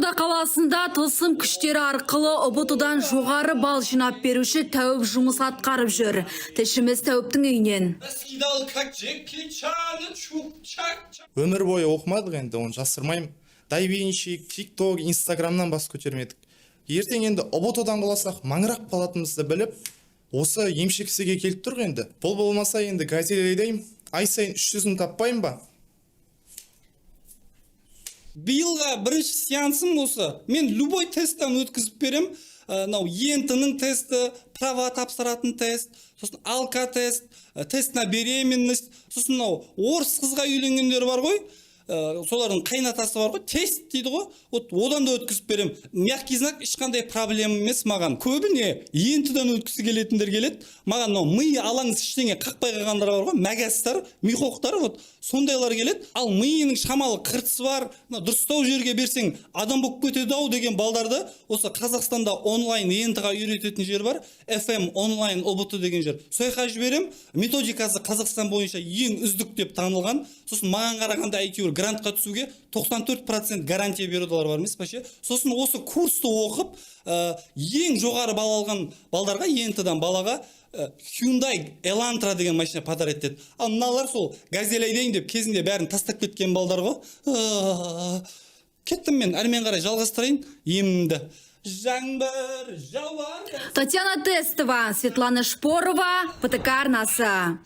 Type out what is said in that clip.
Қызылорда қаласында тылсым күштері арқылы ұбытудан жоғары бал жинап беруші Тәуіп жұмыс атқарып жүр. Тілшіміз Тәуіптің үйінен. Өмір бойы оқымадық енді, оны жасырмайым. Дайвеншик, тикток, инстаграмнан бас көтермедік. Ертең енді ұбытудан қаласақ маңырақ қалатынымызды біліп, осы емшексіге келіп тұр енді. Бұл болмаса енді газелейдейм, ай сайын 300-ін таппайым ба? Биылға бірінші сеансым осы. Мен любой тесттен өткізіп берем. ЕНТ-ның тесті, права тапсыратын тест, сосын алка тест, тест на беременность, сосын орыс қызға үйленгендер бар ғой, солардың қайнатасы бар ғой, тест дейді ғой, одан да өткізіп берем. Мягкий знак ешқандай проблема емес маған. Көбіне ЕНТ-дан өткісі келетіндер келеді. Маған ми алаңыз ештеңе қақпай қалғандар бар ғой, мәгәстар, михоқтар, сондайлар келеді. Ал миының шамалы қыртысы бар, дұрыстау жерге берсең адам болып кетеді ау деген балдарды осы Қазақстанда онлайн ЕНТ-ға үйрететін жер бар. FM онлайн ұбыты деген жер. Сойқа жіберем, методикасы Қазақстан бойынша ең үздік деп танылған. Сосын маған қарағанда әйтеуір грантқа түсуге 94% гарантия берудалар бар емес пе? Сосын осы курсты оқып, ең жоғары бал алған балдарға, ЕНТ-дан балаға Hyundai Elantra деген машина подарок етеді. Ал мыналар сол газелейдейін деп кезінде бәрін тастап кеткен балдар ғой. Кеттім мен, әрмен қарай жалғастырайын емімді. Жаңбыр жауар. Татьяна Тестова, Светлана Шпорова, ПТК арнасы.